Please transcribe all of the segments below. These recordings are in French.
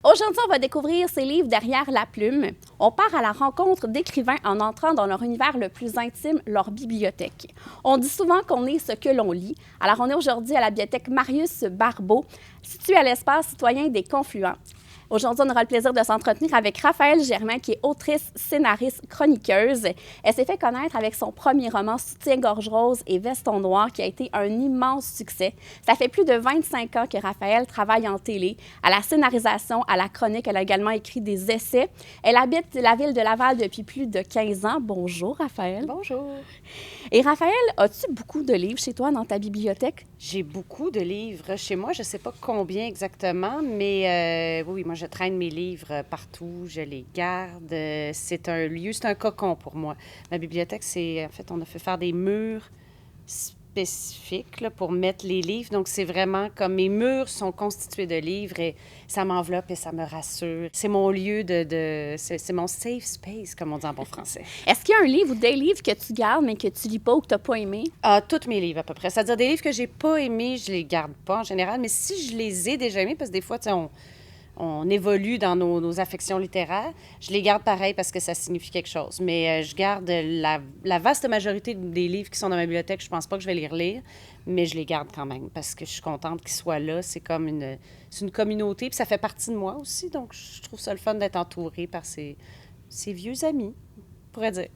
Aujourd'hui, on va découvrir ces livres derrière la plume. On part à la rencontre d'écrivains en entrant dans leur univers le plus intime, leur bibliothèque. On dit souvent qu'on est ce que l'on lit. Alors, on est aujourd'hui à la bibliothèque Marius Barbeau, située à l'espace citoyen des Confluents. Aujourd'hui, on aura le plaisir de s'entretenir avec Raphaëlle Germain, qui est autrice, scénariste, chroniqueuse. Elle s'est fait connaître avec son premier roman Soutien-gorge rose et Veston noir, qui a été un immense succès. Ça fait plus de 25 ans que Raphaëlle travaille en télé, à la scénarisation, à la chronique. Elle a également écrit des essais. Elle habite la ville de Laval depuis plus de 15 ans. Bonjour, Raphaëlle. Bonjour. Et Raphaëlle, as-tu beaucoup de livres chez toi dans ta bibliothèque? J'ai beaucoup de livres chez moi. Je ne sais pas combien exactement, mais oui, moi, je traîne mes livres partout. Je les garde. C'est un lieu, c'est un cocon pour moi. Ma bibliothèque, en fait, on a fait faire des murs spécifiques là, pour mettre les livres. Donc, c'est vraiment comme mes murs sont constitués de livres et ça m'enveloppe et ça me rassure. C'est mon lieu c'est mon safe space, comme on dit en bon français. Est-ce qu'il y a un livre ou des livres que tu gardes, mais que tu lis pas ou que tu n'as pas aimé? Ah, tous mes livres, à peu près. C'est-à-dire des livres que j'ai pas aimés, je les garde pas en général. Mais si je les ai déjà aimés, parce que des fois, tu sais, on évolue dans nos affections littéraires, je les garde pareil parce que ça signifie quelque chose. Mais je garde la vaste majorité des livres qui sont dans ma bibliothèque, je pense pas que je vais les relire, mais je les garde quand même parce que je suis contente qu'ils soient là. C'est une communauté, puis ça fait partie de moi aussi. Donc, je trouve ça le fun d'être entourée par ces vieux amis, on pourrait dire.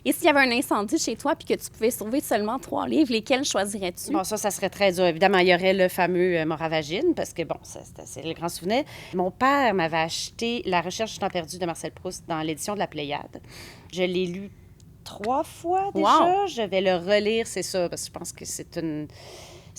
Et s'il y avait un incendie chez toi puis que tu pouvais sauver seulement 3 livres, lesquels choisirais-tu? Bon, ça serait très dur. Évidemment, il y aurait le fameux Moravagine, parce que, bon, c'est le grand souvenir. Mon père m'avait acheté La recherche du temps perdu de Marcel Proust dans l'édition de la Pléiade. Je l'ai lu 3 fois déjà. Wow. Je vais le relire, c'est ça, parce que je pense que c'est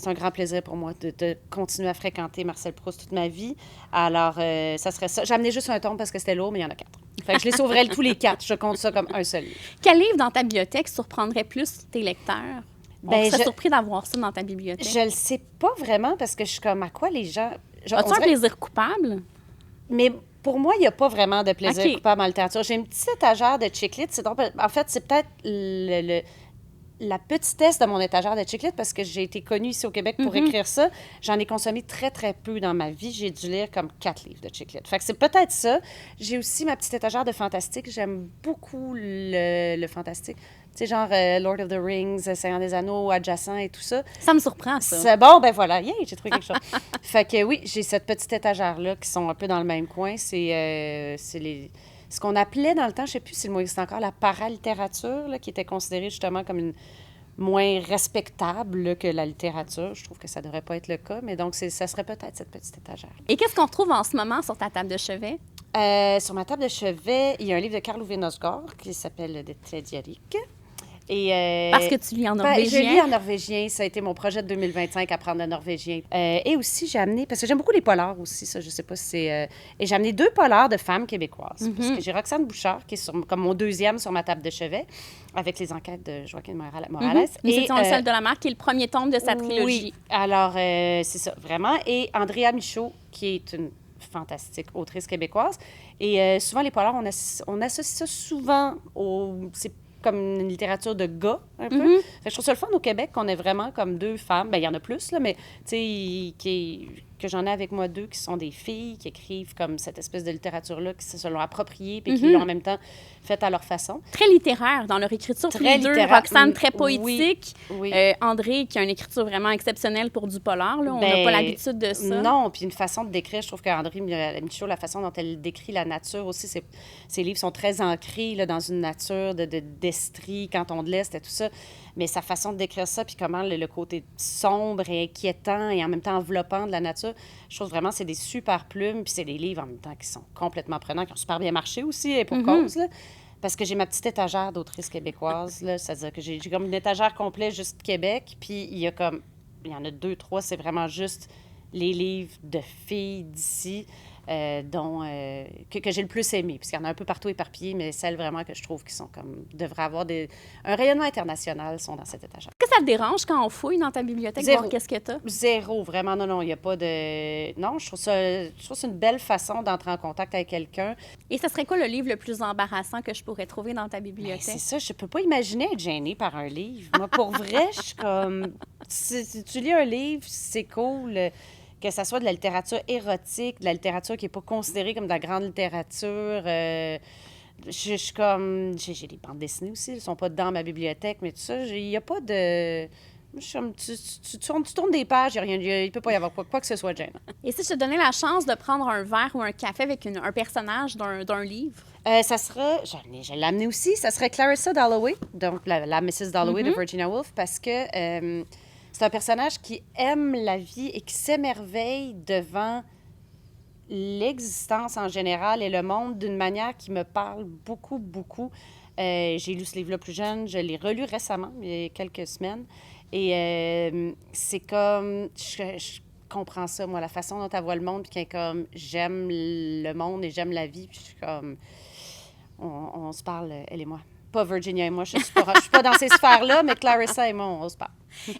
un grand plaisir pour moi de continuer à fréquenter Marcel Proust toute ma vie. Alors, ça serait ça. J'ai amené juste un tome parce que c'était lourd, mais il y en a 4. Fait que je les sauverais tous les 4. Je compte ça comme un seul livre. Quel livre dans ta bibliothèque surprendrait plus tes lecteurs? On serait surpris d'avoir ça dans ta bibliothèque. Je le sais pas vraiment parce que je suis comme, à quoi les gens... As-tu un plaisir coupable? Mais pour moi, il n'y a pas vraiment de plaisir coupable en littérature. J'ai une petite étagère de chick-lit. En fait, c'est peut-être la petitesse de mon étagère de chick-lit parce que j'ai été connue ici au Québec pour écrire ça. J'en ai consommé très, très peu dans ma vie. J'ai dû lire comme 4 livres de chick-lit. Fait que c'est peut-être ça. J'ai aussi ma petite étagère de fantastique. J'aime beaucoup le fantastique. Tu sais, genre Lord of the Rings, Seigneur des Anneaux, Adjacent et tout ça. Ça me surprend, ça. C'est bon, ben voilà, j'ai trouvé quelque chose. Fait que oui, j'ai cette petite étagère-là qui sont un peu dans le même coin. C'est ce qu'on appelait dans le temps, je ne sais plus si le mot existe encore, la paralittérature, là, qui était considérée justement comme une moins respectable là, que la littérature. Je trouve que ça ne devrait pas être le cas, mais donc ça serait peut-être cette petite étagère. Et qu'est-ce qu'on retrouve en ce moment sur ta table de chevet? Sur ma table de chevet, il y a un livre de Karl Ove Nosgaard qui s'appelle Det tredje riket. Parce que tu lis en norvégien? Je lis en norvégien. Ça a été mon projet de 2025, apprendre le norvégien. Et aussi, j'ai amené... Parce que j'aime beaucoup les polars aussi, ça, je sais pas si c'est... Et j'ai amené 2 polars de femmes québécoises. Parce que j'ai Roxane Bouchard, qui est comme mon deuxième sur ma table de chevet, avec les enquêtes de Joaquin Morales. Nous étions le seul de la marque, qui est le premier tome de sa trilogie. Oui, alors, c'est ça, vraiment. Et Andrea Michaud, qui est une fantastique autrice québécoise. Et souvent, les polars, on associe ça souvent c'est comme une littérature de gars, un peu. Fait que je trouve ça le fun au Québec qu'on ait vraiment comme 2 femmes. Bien, il y en a plus, là, mais tu sais, que j'en ai avec moi 2 qui sont des filles, qui écrivent comme cette espèce de littérature-là, qui se l'ont appropriée, puis qui l'ont en même temps faite à leur façon. Très littéraire dans leur écriture, tous les deux. Roxane, très poétique. Oui. André, qui a une écriture vraiment exceptionnelle pour du polar. Là. On n'a pas l'habitude de ça. Non, puis une façon de décrire, je trouve qu'André Michaud, la façon dont elle décrit la nature aussi, ses livres sont très ancrés là, dans une nature d'estrie, canton de l'Est et tout ça. Mais sa façon de décrire ça, puis comment le côté sombre et inquiétant et en même temps enveloppant de la nature, je trouve vraiment que c'est des super plumes, puis c'est des livres en même temps qui sont complètement prenants, qui ont super bien marché aussi, et pour cause, là. Parce que j'ai ma petite étagère d'autrices québécoises, là, c'est-à-dire que j'ai comme une étagère complète juste Québec, puis il y en a 2, 3, c'est vraiment juste les livres de filles d'ici. Que j'ai le plus aimé, puisqu'il y en a un peu partout éparpillés, mais celles vraiment que je trouve qui sont comme devraient avoir un rayonnement international sont dans cette étagère. Est-ce que ça te dérange quand on fouille dans ta bibliothèque, voir qu'est-ce que t'as? Zéro, vraiment, non, il n'y a pas de... Non, je trouve que c'est une belle façon d'entrer en contact avec quelqu'un. Et ce serait quoi le livre le plus embarrassant que je pourrais trouver dans ta bibliothèque? C'est ça, je peux pas imaginer être gênée par un livre. Moi, pour vrai, je suis comme... Si tu lis un livre, c'est cool. que ça soit de la littérature érotique, de la littérature qui n'est pas considérée comme de la grande littérature. Je suis comme... J'ai des bandes dessinées aussi, elles ne sont pas dans ma bibliothèque, mais tout ça, il n'y a pas de... Je suis comme, tu tournes des pages, il ne peut pas y avoir quoi que ce soit de gênant. Et si je te donnais la chance de prendre un verre ou un café avec un personnage d'un livre? Ça serait, je l'ai amené aussi, ça serait Clarissa Dalloway, donc la Mrs. Dalloway de Virginia Woolf, parce que c'est un personnage qui aime la vie et qui s'émerveille devant l'existence en général et le monde d'une manière qui me parle beaucoup, beaucoup. J'ai lu ce livre-là plus jeune, je l'ai relu récemment, il y a quelques semaines, et c'est comme... Je comprends ça, moi, la façon dont elle voit le monde, puis qu'elle est comme, j'aime le monde et j'aime la vie, puis je suis comme... On se parle, elle et moi. Pas Virginia et moi, je suis pas dans ces sphères-là, mais Clarissa et moi, on se parle.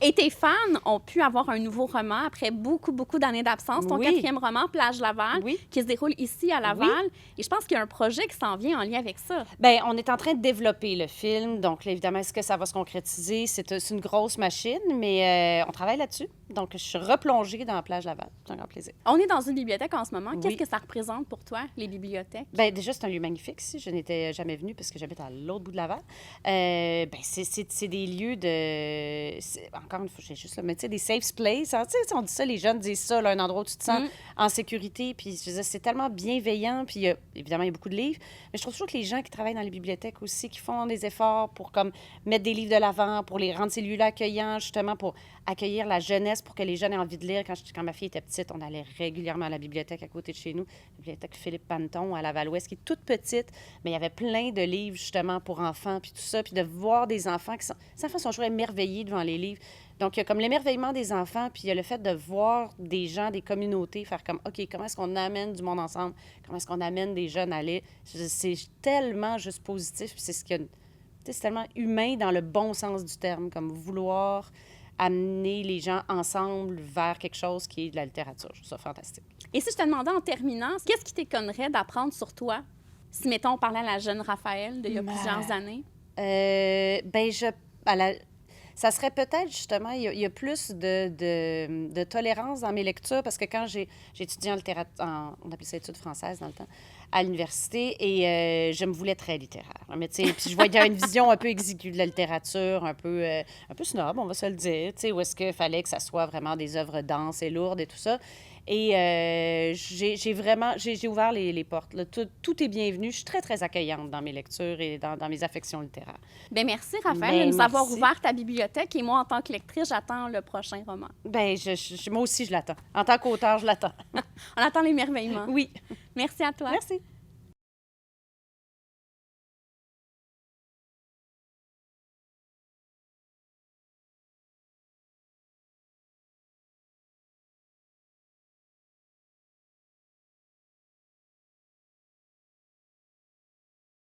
Et tes fans ont pu avoir un nouveau roman après beaucoup, beaucoup d'années d'absence. Ton 4e roman, Plage Laval, qui se déroule ici à Laval. Oui. Et je pense qu'il y a un projet qui s'en vient en lien avec ça. Bien, on est en train de développer le film. Donc, là, évidemment, est-ce que ça va se concrétiser? C'est une grosse machine, mais on travaille là-dessus. Donc, je suis replongée dans Plage Laval. C'est un grand plaisir. On est dans une bibliothèque en ce moment. Qu'est-ce que ça représente pour toi, les bibliothèques? Bien, déjà, c'est un lieu magnifique. Si je n'étais jamais venue parce que j'habite à l'autre bout de Laval. Bien, c'est des lieux de... Encore une fois, j'ai juste là, mais tu sais, des safe places. Hein, tu sais, on dit ça, les jeunes disent ça, là, un endroit où tu te sens en sécurité. Puis, je veux dire, c'est tellement bienveillant. Puis, évidemment, il y a beaucoup de livres. Mais je trouve toujours que les gens qui travaillent dans les bibliothèques aussi, qui font des efforts pour comme mettre des livres de l'avant, pour les rendre ces lieux-là accueillants, justement, pour accueillir la jeunesse, pour que les jeunes aient envie de lire. Quand ma fille était petite, on allait régulièrement à la bibliothèque à côté de chez nous, la bibliothèque Philippe Panton à Laval-Ouest, qui est toute petite, mais il y avait plein de livres, justement, pour enfants, puis tout ça. Puis de voir des enfants qui sont... Les enfants sont toujours émerveillés devant les livres. Donc, il y a comme l'émerveillement des enfants, puis il y a le fait de voir des gens, des communautés faire comme, OK, comment est-ce qu'on amène du monde ensemble? Comment est-ce qu'on amène des jeunes à lire? C'est tellement juste positif, puis c'est ce qu'il y a... C'est tellement humain dans le bon sens du terme, comme vouloir amener les gens ensemble vers quelque chose qui est de la littérature. Je trouve ça fantastique. Et si je te demandais en terminant, qu'est-ce qui t'étonnerait d'apprendre sur toi? Si, mettons, on parlait à la jeune Raphaël d'il y a plusieurs années. Ça serait peut-être, justement, il y a plus de tolérance dans mes lectures, parce que quand j'ai étudié en littérature, on appelait ça études françaises dans le temps, à l'université, et je me voulais très littéraire. Mais tu sais, puis je voyais une vision un peu exiguë de la littérature, un peu snob, on va se le dire, tu sais, où est-ce qu'il fallait que ça soit vraiment des œuvres denses et lourdes et tout ça. Et j'ai ouvert les portes. Là. Tout est bienvenu. Je suis très, très accueillante dans mes lectures et dans mes affections littéraires. Bien, merci, Raphaël, de nous avoir ouvert ta bibliothèque. Et moi, en tant que lectrice, j'attends le prochain roman. Bien, moi aussi, je l'attends. En tant qu'auteur, je l'attends. On attend l'émerveillement. Oui. Merci à toi. Merci.